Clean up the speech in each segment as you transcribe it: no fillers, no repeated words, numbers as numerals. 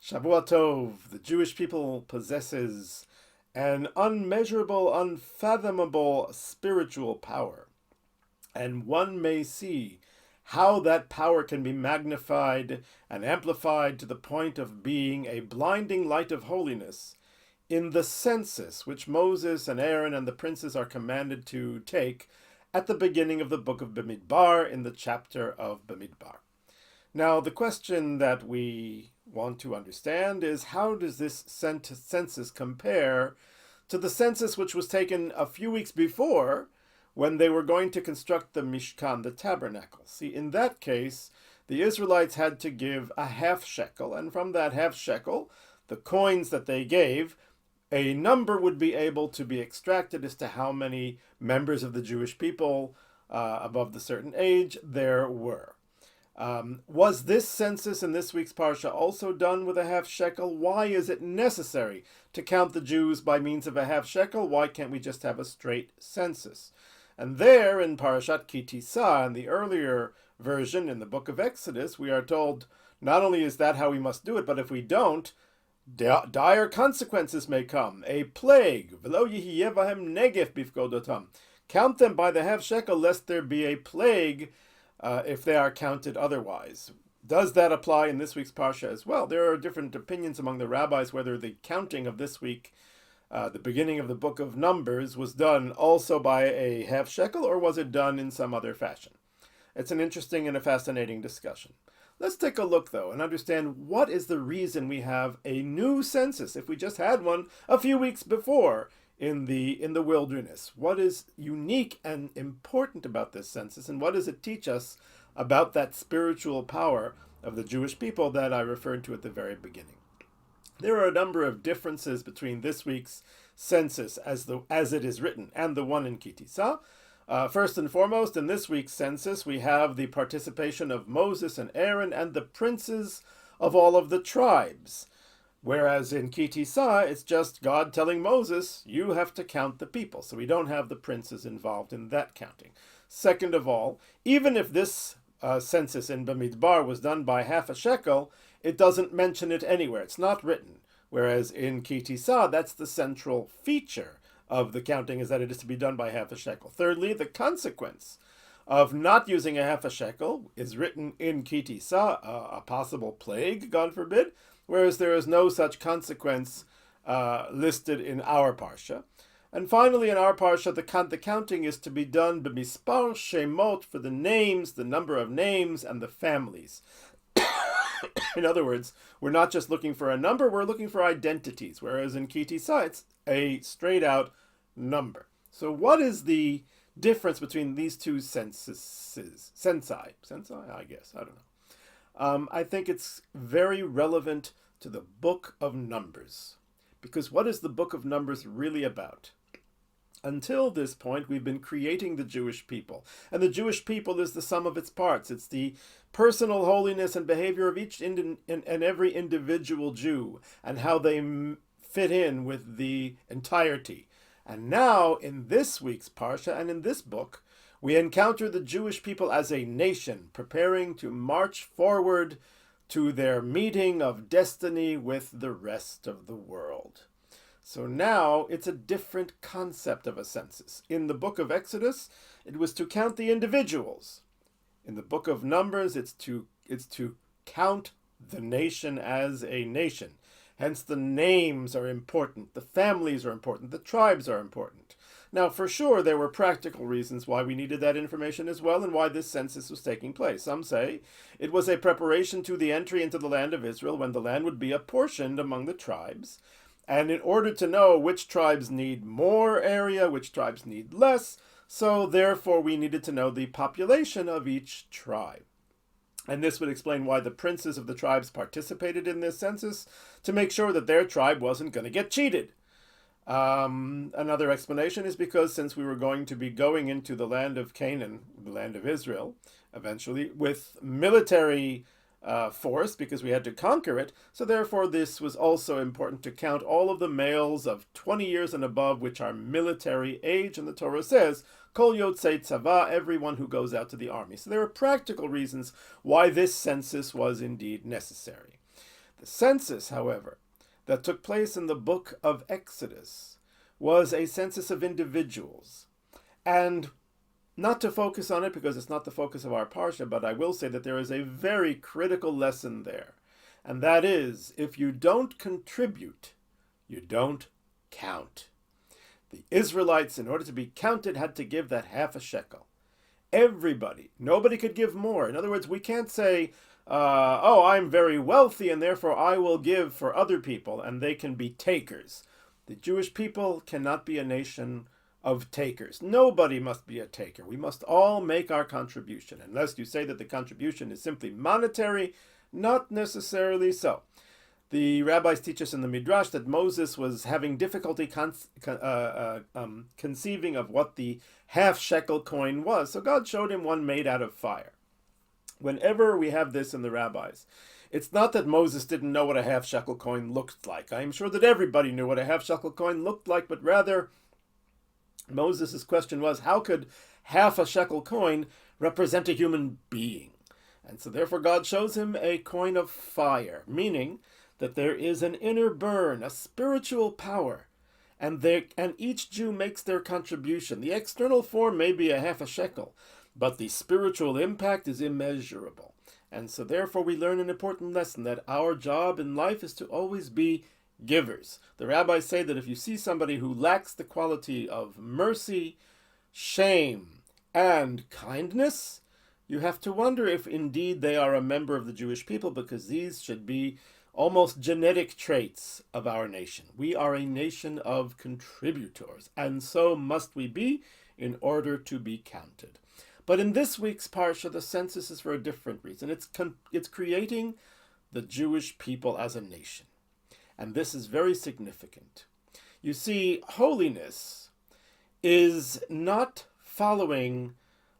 Shavua Tov, the Jewish people possesses an unmeasurable, unfathomable spiritual power. And one may see how that power can be magnified and amplified to the point of being a blinding light of holiness in the census which Moses and Aaron and the princes are commanded to take at the beginning of the book of Bemidbar in the chapter of Bemidbar. Now, the question that we want to understand is, how does this census compare to the census which was taken a few weeks before, when they were going to construct the Mishkan, the tabernacle? See, in that case, the Israelites had to give a half shekel, and from that half shekel, the coins that they gave, a number would be able to be extracted as to how many members of the Jewish people above the certain age there were. Was this census in this week's Parsha also done with a half shekel? Why is it necessary to count the Jews by means of a half shekel? Why can't we just have a straight census? And there in Parashat Ki Tisa, in the earlier version in the book of Exodus, we are told not only is that how we must do it, but if we don't, dire consequences may come. A plague. V'lo yihiyeh vahem negef bifkodotam. Count them by the half shekel, lest there be a plague if they are counted otherwise. Does that apply in this week's Parsha as well? There are different opinions among the rabbis whether the counting of this week, the beginning of the book of Numbers, was done also by a half shekel, or was it done in some other fashion? It's an interesting and a fascinating discussion. Let's take a look, though, and understand what is the reason we have a new census if we just had one a few weeks before in the wilderness. What is unique and important about this census, and what does it teach us about that spiritual power of the Jewish people that I referred to at the very beginning? There are a number of differences between this week's census as it is written and the one in Ki Tisa. First and foremost, in this week's census, we have the participation of Moses and Aaron and the princes of all of the tribes. Whereas in Ki Tisa, it's just God telling Moses, you have to count the people. So we don't have the princes involved in that counting. Second of all, even if this census in Bemidbar was done by half a shekel, it doesn't mention it anywhere. It's not written. Whereas in Ki Tisa, that's the central feature of the counting, is that it is to be done by half a shekel. Thirdly, the consequence of not using a half a shekel is written in Ki Tisa, a possible plague, God forbid, whereas there is no such consequence listed in our Parsha. And finally, in our Parsha, the counting is to be done b'mispar shemot, for the names, the number of names, and the families. In other words, we're not just looking for a number, we're looking for identities, whereas in Ki Tisa, it's a straight-out number. So what is the difference between these two censuses? Sensi, I guess, I don't know. I think it's very relevant to the book of Numbers, because what is the book of Numbers really about? Until this point, we've been creating the Jewish people, and the Jewish people is the sum of its parts. It's the personal holiness and behavior of each and every individual Jew, and how they fit in with the entirety. And now, in this week's Parsha and in this book, we encounter the Jewish people as a nation preparing to march forward to their meeting of destiny with the rest of the world. So now it's a different concept of a census. In the book of Exodus, it was to count the individuals. In the book of Numbers, it's to count the nation as a nation. Hence the names are important, the families are important, the tribes are important. Now, for sure, there were practical reasons why we needed that information as well, and why this census was taking place. Some say it was a preparation to the entry into the land of Israel, when the land would be apportioned among the tribes. And in order to know which tribes need more area, which tribes need less, so therefore we needed to know the population of each tribe. And this would explain why the princes of the tribes participated in this census, to make sure that their tribe wasn't going to get cheated. Another explanation is because since we were going to be going into the land of Canaan, the land of Israel, eventually, with military force, because we had to conquer it, so therefore this was also important to count all of the males of 20 years and above, which are military age, and the Torah says, Kol Yotzei Tzava, everyone who goes out to the army. So there are practical reasons why this census was indeed necessary. The census, however, that took place in the book of Exodus was a census of individuals. And not to focus on it because it's not the focus of our parsha, but I will say that there is a very critical lesson there. And that is, if you don't contribute, you don't count. The Israelites, in order to be counted, had to give that half a shekel. Everybody. Nobody could give more. In other words, we can't say, oh, I'm very wealthy and therefore I will give for other people and they can be takers. The Jewish people cannot be a nation of takers. Nobody must be a taker. We must all make our contribution. Unless you say that the contribution is simply monetary, not necessarily so. The rabbis teach us in the Midrash that Moses was having difficulty conceiving of what the half shekel coin was. So God showed him one made out of fire. Whenever we have this in the rabbis, it's not that Moses didn't know what a half shekel coin looked like. I am sure that everybody knew what a half shekel coin looked like, but rather Moses' question was, how could half a shekel coin represent a human being? And so therefore God shows him a coin of fire, meaning that there is an inner burn, a spiritual power, and each Jew makes their contribution. The external form may be a half a shekel, but the spiritual impact is immeasurable. And so therefore we learn an important lesson, that our job in life is to always be givers. The rabbis say that if you see somebody who lacks the quality of mercy, shame, and kindness, you have to wonder if indeed they are a member of the Jewish people, because these should be almost genetic traits of our nation. We are a nation of contributors, and so must we be in order to be counted. But in this week's parsha, the census is for a different reason. It's creating the Jewish people as a nation. And this is very significant. You see, holiness is not following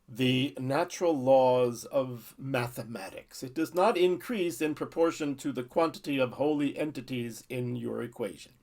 the natural laws of mathematics. It does not increase in proportion to the quantity of holy entities in your equation.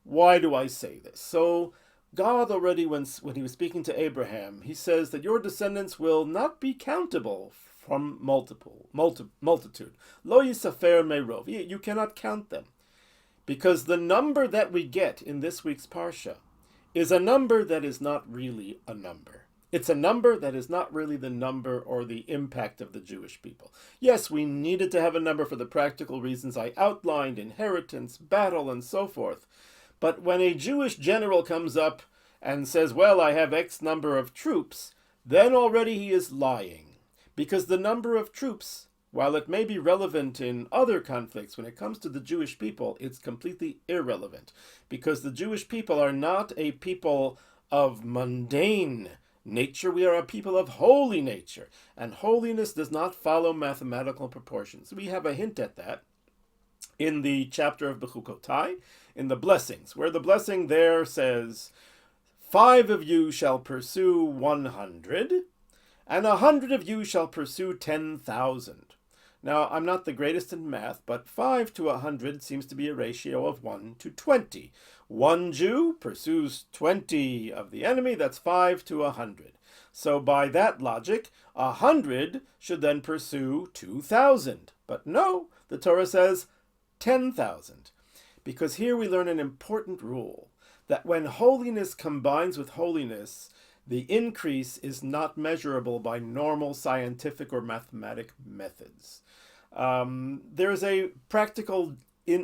Why do I say this? So God already, when he was speaking to Abraham, he says that your descendants will not be countable from multitude. Lo yisafer merov. You cannot count them. Because the number that we get in this week's parsha is a number that is not really a number. It's a number that is not really the number or the impact of the Jewish people. Yes, we needed to have a number for the practical reasons I outlined, inheritance, battle, and so forth. But when a Jewish general comes up and says, well, I have X number of troops, then already he is lying. Because the number of troops, while it may be relevant in other conflicts, when it comes to the Jewish people, it's completely irrelevant. Because the Jewish people are not a people of mundane nature. We are a people of holy nature. And holiness does not follow mathematical proportions. We have a hint at that in the chapter of Bechukotai, in the blessings, where the blessing there says, 5 of you shall pursue 100, and 100 of you shall pursue 10,000. Now, I'm not the greatest in math, but 5 to 100 seems to be a ratio of 1 to 20. One Jew pursues 20 of the enemy, that's 5 to 100. So by that logic, 100 should then pursue 2,000. But no, the Torah says 10,000. Because here we learn an important rule, that when holiness combines with holiness, the increase is not measurable by normal scientific or mathematic methods. There is a practical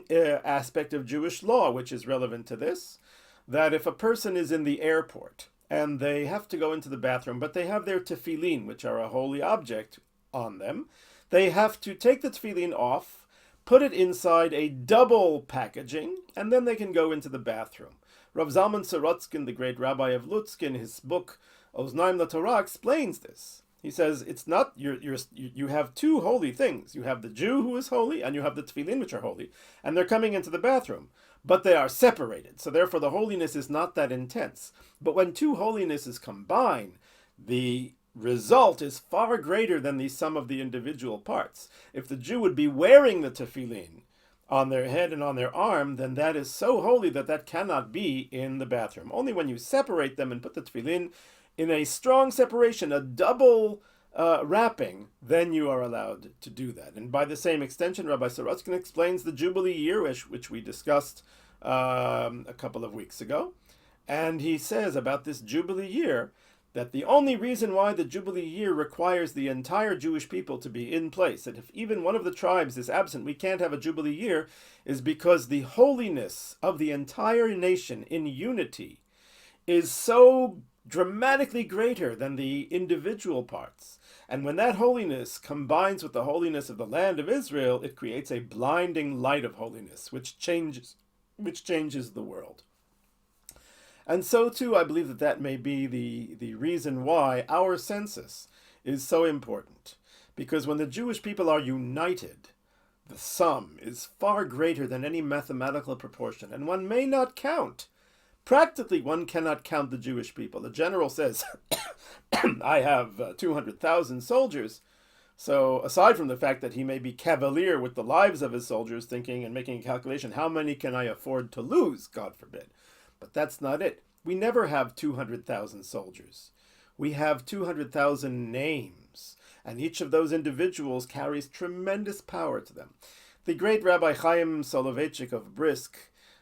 aspect of Jewish law which is relevant to this, that if a person is in the airport and they have to go into the bathroom, but they have their tefillin, which are a holy object, on them, they have to take the tefillin off, put it inside a double packaging, and then they can go into the bathroom. Rav Zalman Sorotzkin, the great rabbi of Lutsk, in his book Oznaim LaTorah, explains this. He says it's not you have two holy things. You have the Jew who is holy, and you have the tefillin which are holy, and they're coming into the bathroom, but they are separated. So therefore, the holiness is not that intense. But when two holinesses combine, the result is far greater than the sum of the individual parts. If the Jew would be wearing the tefillin on their head and on their arm, then that is so holy that that cannot be in the bathroom. Only when you separate them and put the tefillin in a strong separation, a double wrapping, then you are allowed to do that. And by the same extension, Rabbi Sorotskin explains the Jubilee year, which we discussed a couple of weeks ago. And he says about this Jubilee year that the only reason why the Jubilee year requires the entire Jewish people to be in place, that if even one of the tribes is absent, we can't have a Jubilee year, is because the holiness of the entire nation in unity is so dramatically greater than the individual parts. And when that holiness combines with the holiness of the land of Israel, it creates a blinding light of holiness, which changes the world. And so too, I believe that may be the reason why our census is so important. Because when the Jewish people are united, the sum is far greater than any mathematical proportion, and one may not count. Practically, one cannot count the Jewish people. The general says, I have 200,000 soldiers. So aside from the fact that he may be cavalier with the lives of his soldiers, thinking and making a calculation, how many can I afford to lose, God forbid. But that's not it. We never have 200,000 soldiers. We have 200,000 names, and each of those individuals carries tremendous power to them. The great Rabbi Chaim Soloveitchik of Brisk,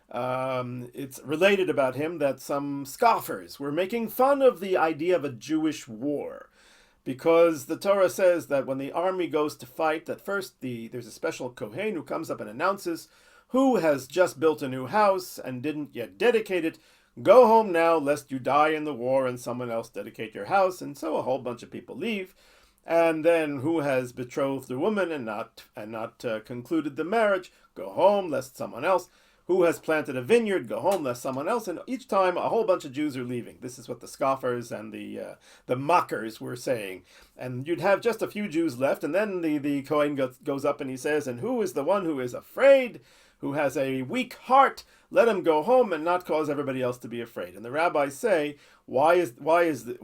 it's related about him that some scoffers were making fun of the idea of a Jewish war, because the Torah says that when the army goes to fight, that first there's a special Kohen who comes up and announces who has just built a new house and didn't yet dedicate it. Go home now, lest you die in the war and someone else dedicate your house. And so a whole bunch of people leave. And then who has betrothed a woman and not concluded the marriage? Go home, lest someone else. Who has planted a vineyard? Go home, lest someone else. And each time a whole bunch of Jews are leaving. This is what the scoffers and the mockers were saying. And you'd have just a few Jews left. And then the Kohen goes up and he says, and who is the one who is afraid, who has a weak heart? Let him go home and not cause everybody else to be afraid. And the rabbis say, why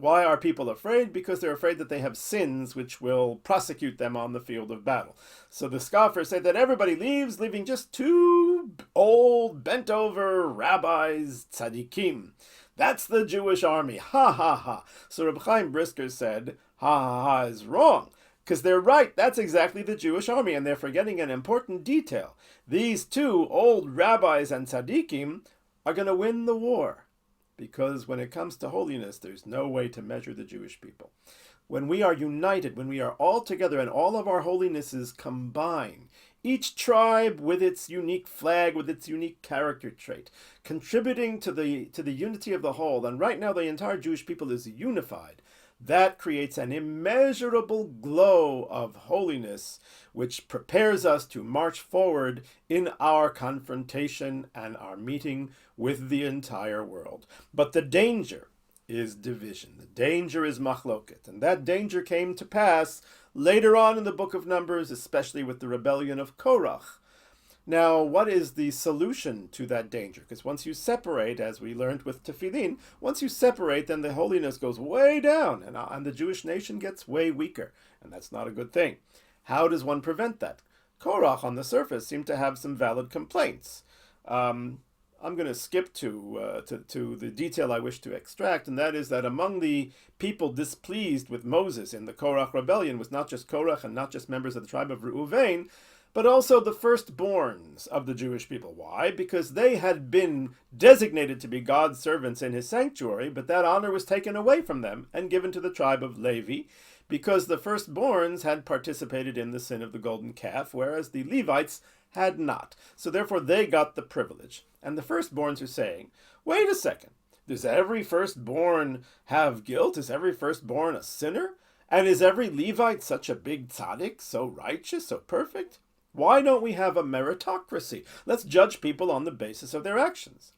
are people afraid? Because they're afraid that they have sins which will prosecute them on the field of battle. So the scoffers say that everybody leaves, leaving just two old, bent-over rabbis, tzaddikim. That's the Jewish army. Ha, ha, ha. So Reb Chaim Brisker said, ha, ha, ha is wrong. Because they're right, that's exactly the Jewish army, and they're forgetting an important detail. These two old rabbis and tzaddikim are going to win the war. Because when it comes to holiness, there's no way to measure the Jewish people. When we are united, when we are all together and all of our holinesses combine, each tribe with its unique flag, with its unique character trait, contributing to the unity of the whole, and right now the entire Jewish people is unified, that creates an immeasurable glow of holiness, which prepares us to march forward in our confrontation and our meeting with the entire world. But the danger is division. The danger is machloket. And that danger came to pass later on in the book of Numbers, especially with the rebellion of Korach. Now, what is the solution to that danger? Because once you separate, as we learned with Tefillin, once you separate, then the holiness goes way down, and the Jewish nation gets way weaker, and that's not a good thing. How does one prevent that? Korach, on the surface, seemed to have some valid complaints. I'm going to skip to the detail I wish to extract, and that is that among the people displeased with Moses in the Korach rebellion was not just Korach and not just members of the tribe of Reuven, but also the firstborns of the Jewish people. Why? Because they had been designated to be God's servants in his sanctuary, but that honor was taken away from them and given to the tribe of Levi, because the firstborns had participated in the sin of the golden calf, whereas the Levites had not. So therefore they got the privilege. And the firstborns are saying, wait a second, does every firstborn have guilt? Is every firstborn a sinner? And is every Levite such a big tzaddik, so righteous, so perfect? Why don't we have a meritocracy? Let's judge people on the basis of their actions.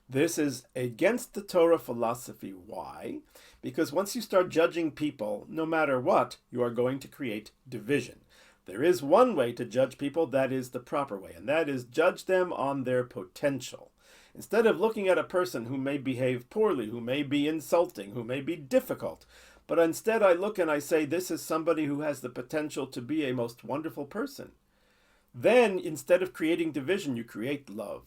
This is against the Torah philosophy. Why? Because once you start judging people, no matter what, you are going to create division. There is one way to judge people that is the proper way, and that is judge them on their potential. Instead of looking at a person who may behave poorly, who may be insulting, who may be difficult, but instead I look and I say, this is somebody who has the potential to be a most wonderful person. Then, instead of creating division, you create love.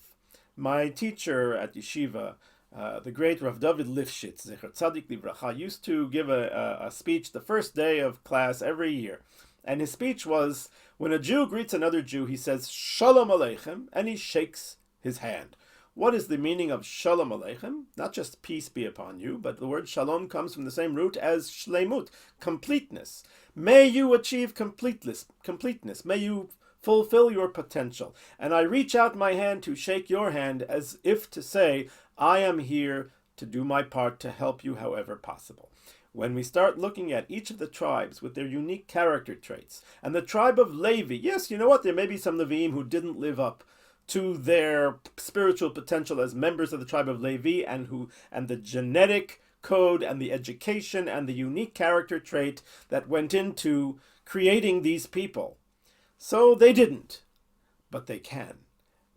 My teacher at yeshiva, The great Rav David Lifshitz, Zecher Tzadik Livracha, used to give a speech the first day of class every year. And his speech was, when a Jew greets another Jew, he says, Shalom Aleichem, and he shakes his hand. What is the meaning of Shalom Aleichem? Not just peace be upon you, but the word Shalom comes from the same root as Shleimut, completeness. May you achieve completeness. May you fulfill your potential. And I reach out my hand to shake your hand as if to say, I am here to do my part to help you however possible. When we start looking at each of the tribes with their unique character traits, and the tribe of Levi, yes, you know what, there may be some Leviim who didn't live up to their spiritual potential as members of the tribe of Levi, and the genetic code and the education and the unique character trait that went into creating these people. So they didn't, but they can.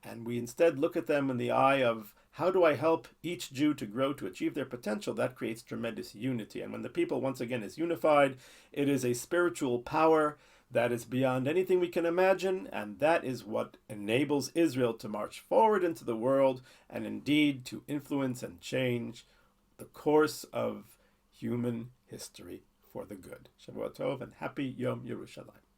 And we instead look at them in the eye of, how do I help each Jew to grow to achieve their potential? That creates tremendous unity. And when the people once again is unified, it is a spiritual power that is beyond anything we can imagine, and that is what enables Israel to march forward into the world and indeed to influence and change the course of human history for the good. Shavua Tov and happy Yom Yerushalayim.